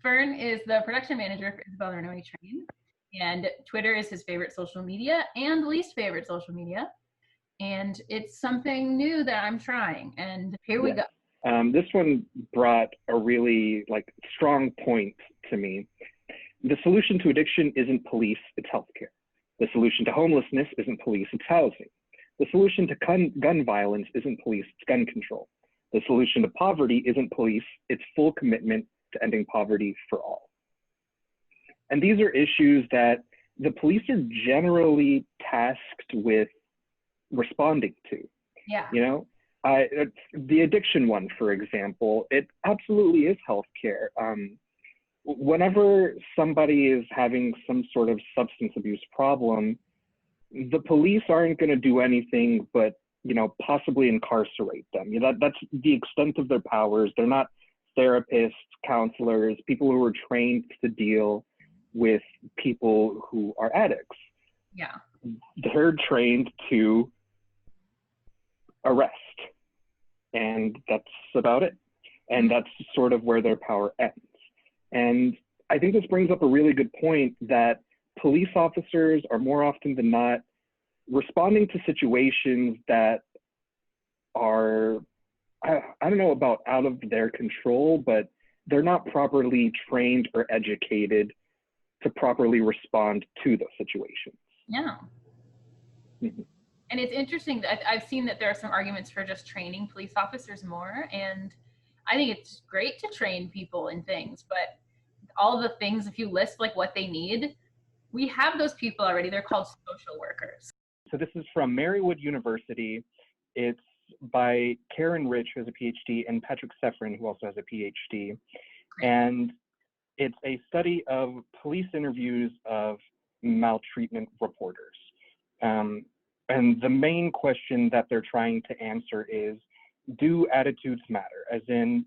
Fern is the production manager for Isabel Renoi Train, and Twitter is his favorite social media and least favorite social media. And it's something new that I'm trying, and here we go. This one brought a really strong point to me. The solution to addiction isn't police, it's healthcare. The solution to homelessness isn't police, it's housing. The solution to gun violence isn't police, it's gun control. The solution to poverty isn't police, it's full commitment to ending poverty for all. And these are issues that the police are generally tasked with responding to. Yeah. You know, the addiction one, for example, it absolutely is healthcare. Whenever somebody is having some sort of substance abuse problem, the police aren't going to do anything but, possibly incarcerate them. That's the extent of their powers. They're not therapists, counselors, people who are trained to deal with people who are addicts. Yeah. They're trained to arrest, and that's about it. And that's sort of where their power ends. And I think this brings up a really good point that police officers are more often than not responding to situations that are, I don't know about out of their control, but they're not properly trained or educated to properly respond to those situations. Yeah. Mm-hmm. And it's interesting that I've seen that there are some arguments for just training police officers more. And I think it's great to train people in things, but all the things, if you list what they need, we have those people already. They're called social workers. So this is from Marywood University. It's by Karen Rich, who has a PhD, and Patrick Sefrin, who also has a PhD. And it's a study of police interviews of maltreatment reporters. And the main question that they're trying to answer is, do attitudes matter? As in,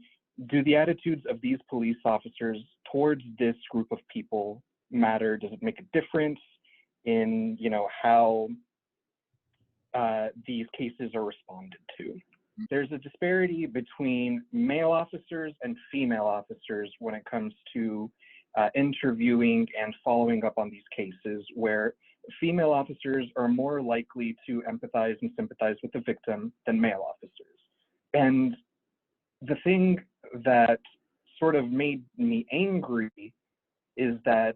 do the attitudes of these police officers towards this group of people matter? Does it make a difference in, how these cases are responded to? There's a disparity between male officers and female officers when it comes to interviewing and following up on these cases, where female officers are more likely to empathize and sympathize with the victim than male officers. And the thing that sort of made me angry is that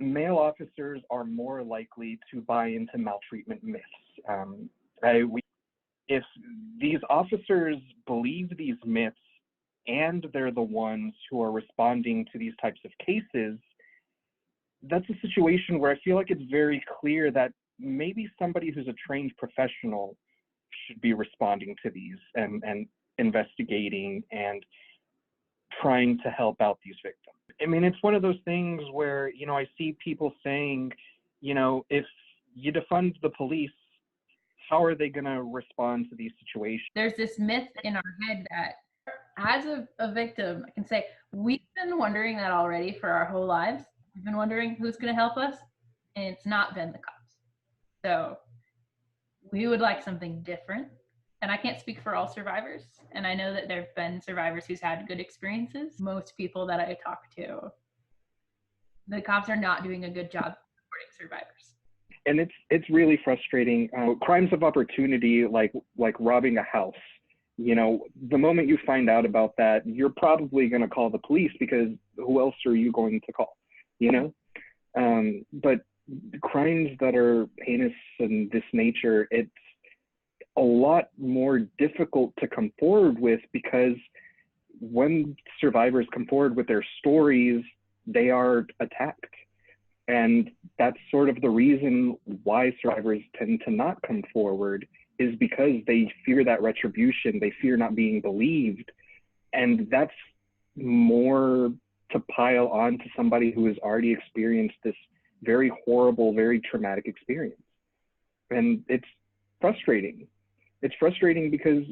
male officers are more likely to buy into maltreatment myths. If these officers believe these myths and they're the ones who are responding to these types of cases, that's a situation where I feel like it's very clear that maybe somebody who's a trained professional should be responding to these and investigating and trying to help out these victims. I mean, it's one of those things where, I see people saying, if you defund the police, how are they going to respond to these situations? There's this myth in our head that as a victim, I can say, we've been wondering that already for our whole lives. We've been wondering who's going to help us, and it's not been the cops. So we would like something different. And I can't speak for all survivors. And I know that there have been survivors who's had good experiences. Most people that I talk to, the cops are not doing a good job supporting survivors. And it's really frustrating. Crimes of opportunity, like robbing a house, the moment you find out about that, you're probably going to call the police, because who else are you going to call, But crimes that are heinous in this nature, it's a lot more difficult to come forward with, because when survivors come forward with their stories, they are attacked. And that's sort of the reason why survivors tend to not come forward, is because they fear that retribution, they fear not being believed. And that's more to pile on to somebody who has already experienced this very horrible, very traumatic experience. And it's frustrating. It's frustrating because,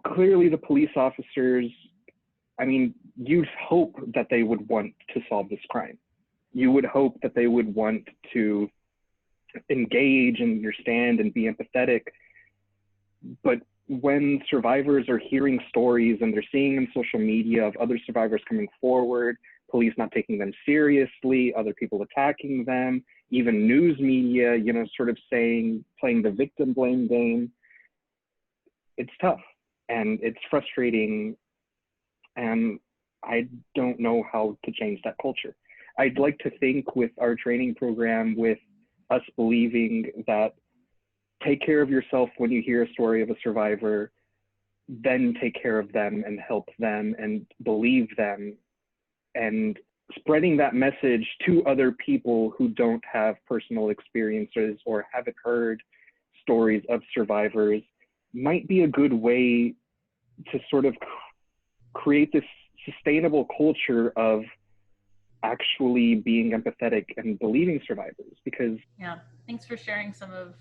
clearly the police officers, you'd hope that they would want to solve this crime. You would hope that they would want to engage and understand and be empathetic. But when survivors are hearing stories and they're seeing in social media of other survivors coming forward, police not taking them seriously, other people attacking them, even news media, you know, sort of saying, playing the victim blame game, it's tough and it's frustrating. And I don't know how to change that culture. I'd like to think with our training program, with us believing that take care of yourself when you hear a story of a survivor, then take care of them and help them and believe them, and spreading that message to other people who don't have personal experiences or haven't heard stories of survivors might be a good way to sort of create this sustainable culture of actually being empathetic and believing survivors. Because thanks for sharing some of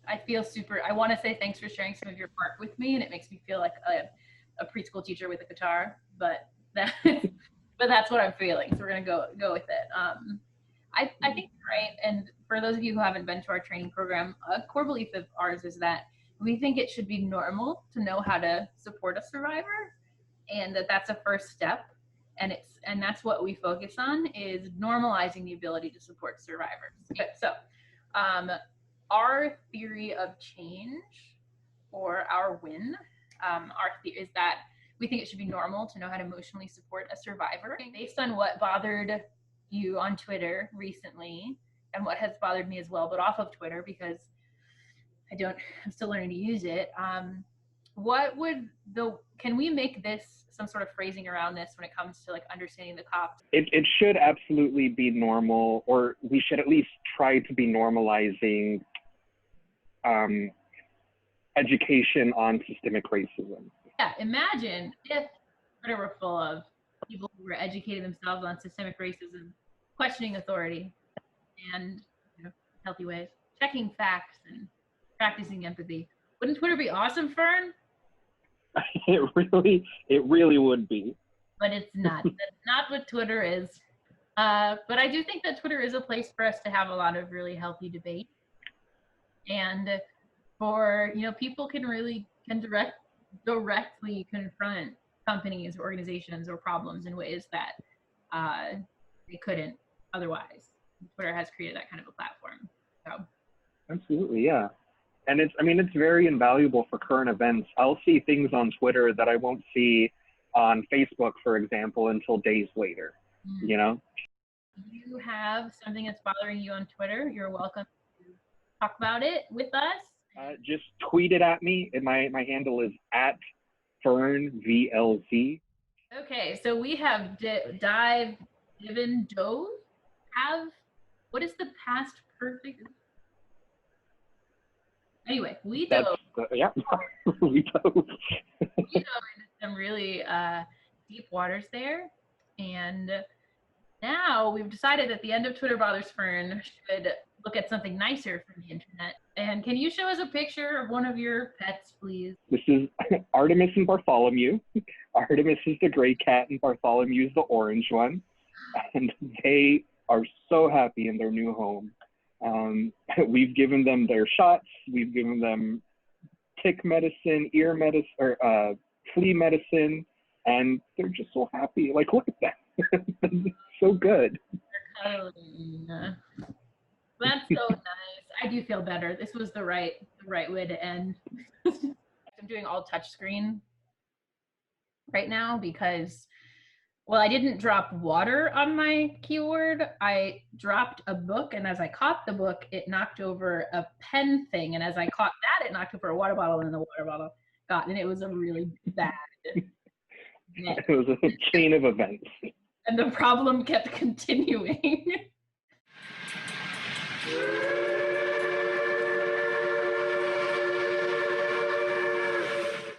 I feel super, I want to say thanks for sharing some of your part with me, and it makes me feel like a preschool teacher with a guitar, but that's what I'm feeling, so we're gonna go with it. I think you're right, and for those of you who haven't been to our training program, a core belief of ours is that we think it should be normal to know how to support a survivor, and that's a first step, and that's what we focus on, is normalizing the ability to support survivors. So our theory of change, or our win, is that we think it should be normal to know how to emotionally support a survivor. Based on what bothered you on Twitter recently, and what has bothered me as well, but off of Twitter because I'm still learning to use it. Can we make this some sort of phrasing around this when it comes to like understanding the cops? It should absolutely be normal, or we should at least try to be normalizing education on systemic racism. Yeah, imagine if Twitter were full of people who were educating themselves on systemic racism, questioning authority, and healthy ways, checking facts, and practicing empathy. Wouldn't Twitter be awesome, Fern? It really would be. But it's not. That's not what Twitter is. But I do think that Twitter is a place for us to have a lot of really healthy debate, and for people can directly confront companies, organizations, or problems in ways that they couldn't otherwise. Twitter has created that kind of a platform. So absolutely, yeah. And it's very invaluable for current events. I'll see things on Twitter that I won't see on Facebook, for example, until days later. You know? If you have something that's bothering you on Twitter, you're welcome to talk about it with us. Just tweet it at me. And my handle is @FernVLZ. Okay, so we have what is the past perfect? Anyway, we dove. Yeah, we dove. We dove into some really deep waters there, and now we've decided that the end of Twitter Bothers Fern should look at something nicer from the internet. And can you show us a picture of one of your pets, please? This is Artemis and Bartholomew. Artemis is the gray cat and Bartholomew is the orange one. And they are so happy in their new home. We've given them their shots. We've given them tick medicine, ear medicine, or flea medicine, and they're just so happy. Like, look at that. So good. They're cuddling. That's so nice. I do feel better. This was the right way to end. I'm doing all touchscreen right now because, well, I didn't drop water on my keyboard. I dropped a book, and as I caught the book, it knocked over a pen thing, and as I caught that, it knocked over a water bottle, and the water bottle got, and it was a really bad It was a chain of events. And the problem kept continuing.